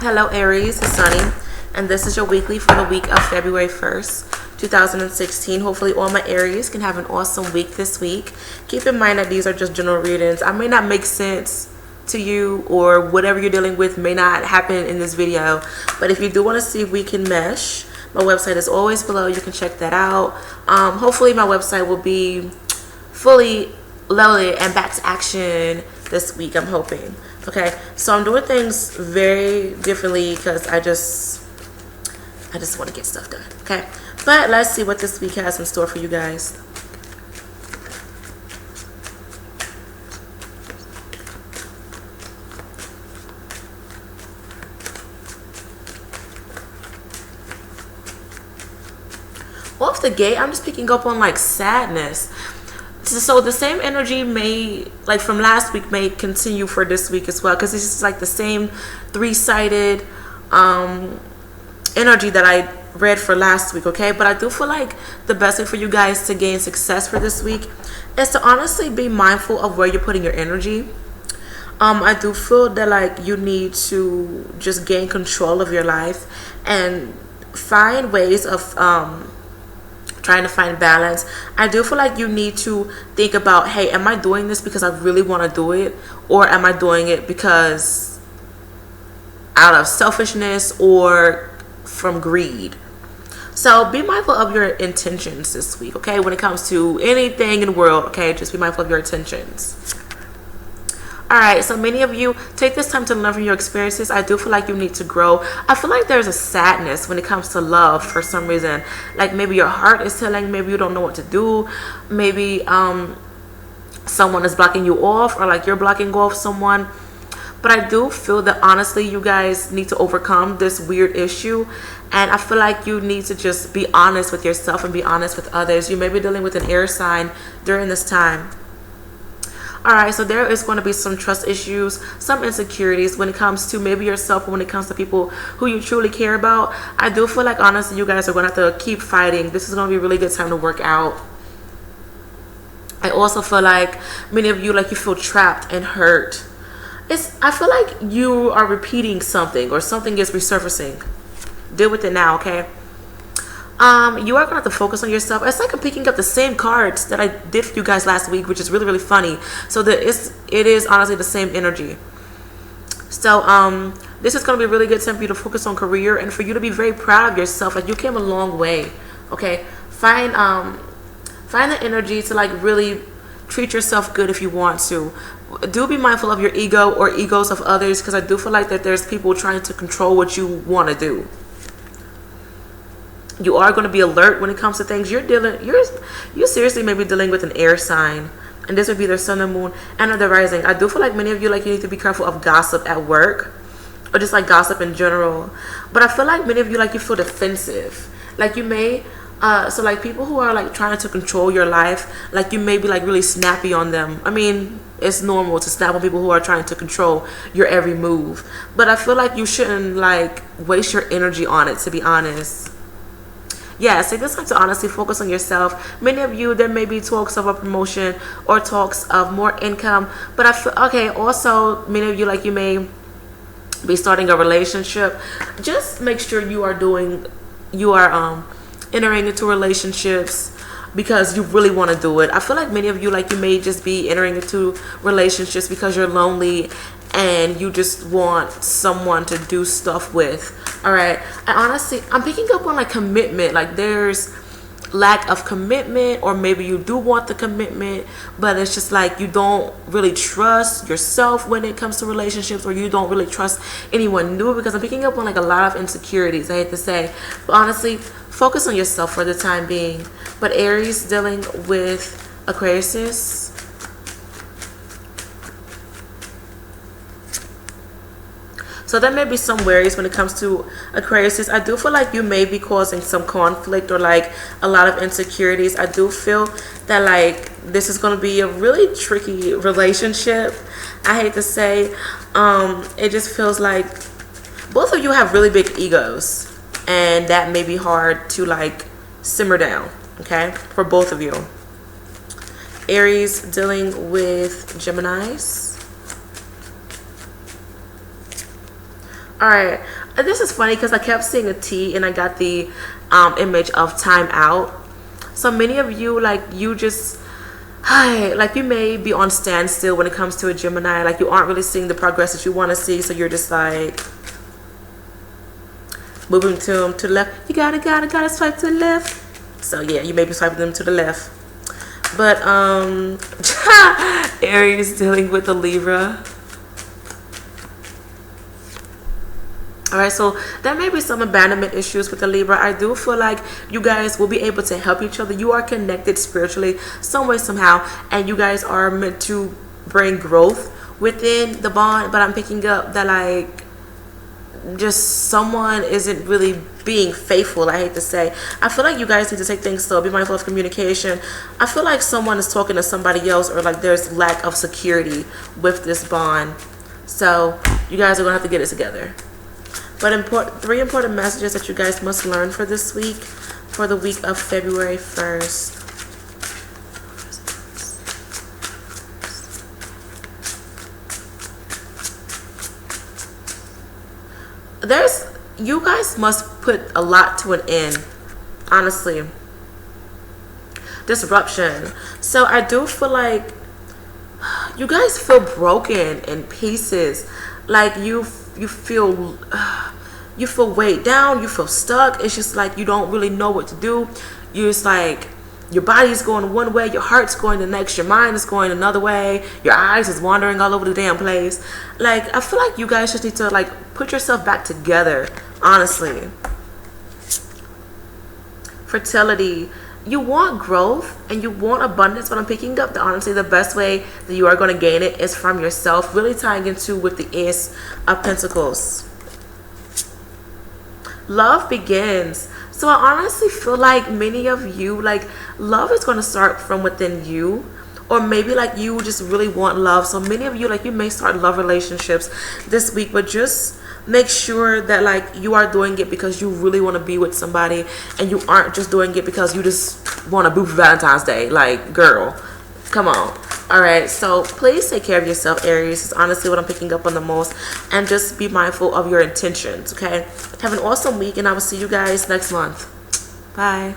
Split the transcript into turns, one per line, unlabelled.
Hello Aries, it's Sunny, and this is your weekly for the week of February 1st, 2016. Hopefully all my Aries can have an awesome week this week. Keep in mind that these are just general readings. I may not make sense to you, or whatever you're dealing with may not happen in this video, but if you do want to see if we can mesh, my website is always below. You can check that out. Hopefully my website will be fully loaded and back to action this week, I'm hoping. Okay, so I'm doing things very differently because I just want to get stuff done. Okay, but let's see what this week has in store for you guys. Off the gate, I'm just picking up on like sadness. So the same energy may, like from last week, may continue for this week as well, because it's just like the same three-sided energy that I read for last week. Okay, but I do feel like the best way for you guys to gain success for this week is to honestly be mindful of where you're putting your energy. I do feel that like you need to just gain control of your life and find ways of trying to find balance. I do feel like you need to think about, hey, am I doing this because I really want to do it, or am I doing it because out of selfishness or from greed? So be mindful of your intentions this week, okay? When it comes to anything in the world, okay, just be mindful of your intentions. All right, so many of you take this time to learn from your experiences. I do feel like you need to grow. I feel like there's a sadness when it comes to love for some reason. Like maybe your heart is telling, maybe you don't know what to do. Maybe someone is blocking you off, or like you're blocking off someone. But I do feel that honestly, you guys need to overcome this weird issue. And I feel like you need to just be honest with yourself and be honest with others. You may be dealing with an air sign during this time. Alright, so there is going to be some trust issues, some insecurities when it comes to maybe yourself, or when it comes to people who you truly care about. I do feel like honestly you guys are going to have to keep fighting. This is going to be a really good time to work out. I also feel like many of you, like you feel trapped and hurt. I feel like you are repeating something, or something is resurfacing. Deal with it now, okay? You are going to have to focus on yourself. It's like I'm picking up the same cards that I did for you guys last week, which is really, really funny. So it is honestly the same energy. So this is going to be a really good time for you to focus on career, and for you to be very proud of yourself. Like you came a long way, okay? Find the energy to like really treat yourself good if you want to. Do be mindful of your ego or egos of others, because I do feel like that there's people trying to control what you want to do. You are going to be alert when it comes to things. You seriously may be dealing with an air sign, and this would be their sun and moon and the rising. I do feel like many of you, like you need to be careful of gossip at work, or just like gossip in general. But I feel like many of you, like you feel defensive. Like you may so like people who are like trying to control your life, like you may be like really snappy on them. I mean, it's normal to snap on people who are trying to control your every move, but I feel like you shouldn't like waste your energy on it, to be honest. Yeah, take this time to honestly focus on yourself. Many of you, there may be talks of a promotion or talks of more income, but I feel, okay, also many of you, like you may be starting a relationship. Just make sure you are entering into relationships because you really want to do it. I feel like many of you, like you may just be entering into relationships because you're lonely and you just want someone to do stuff with. All right, I'm picking up on like commitment. Like there's lack of commitment, or maybe you do want the commitment, but it's just like you don't really trust yourself when it comes to relationships, or you don't really trust anyone new, because I'm picking up on like a lot of insecurities, I hate to say. But honestly, focus on yourself for the time being. But Aries dealing with Aquarius. So there may be some worries when it comes to Aquarius. I do feel like you may be causing some conflict or like a lot of insecurities. I do feel that like this is going to be a really tricky relationship. I hate to say, it just feels like both of you have really big egos, and that may be hard to like simmer down, okay, for both of you. Aries dealing with Geminis. All right. This is funny because I kept seeing a T and I got the image of time out. So many of you, like, you just, hi, like, you may be on standstill when it comes to a Gemini. Like, you aren't really seeing the progress that you want to see. So you're just like moving to the left. You gotta swipe to the left. So yeah, you may be swiping them to the left. But Aries dealing with the Libra. Alright, so there may be some abandonment issues with the Libra. I do feel like you guys will be able to help each other. You are connected spiritually some way, somehow, and you guys are meant to bring growth within the bond. But I'm picking up that, like, just someone isn't really being faithful. I hate to say. I feel like you guys need to take things slow. Be mindful of communication. I feel like someone is talking to somebody else, or like there's lack of security with this bond. So you guys are gonna have to get it together. But three important messages that you guys must learn for this week, for the week of February 1st. You guys must put a lot to an end, honestly. Disruption. So I do feel like you guys feel broken in pieces. Like you feel weighed down, you feel stuck. It's just like you don't really know what to do. You're just like, your body's going one way, your heart's going the next, your mind is going another way, your eyes is wandering all over the damn place. Like, I feel like you guys just need to, like, put yourself back together, honestly. Fertility. You want growth and you want abundance, but I'm picking up that honestly the best way that you are going to gain it is from yourself, really tying into with the Ace of Pentacles. Love begins. So I honestly feel like many of you, like, love is going to start from within you, or maybe like you just really want love. So many of you, like, you may start love relationships this week, but just make sure that, like, you are doing it because you really want to be with somebody, and you aren't just doing it because you just want to boo for Valentine's Day. Like, girl, come on. All right, so please take care of yourself, Aries. It's honestly what I'm picking up on the most, and just be mindful of your intentions. Okay, have an awesome week, and I will see you guys next month. Bye.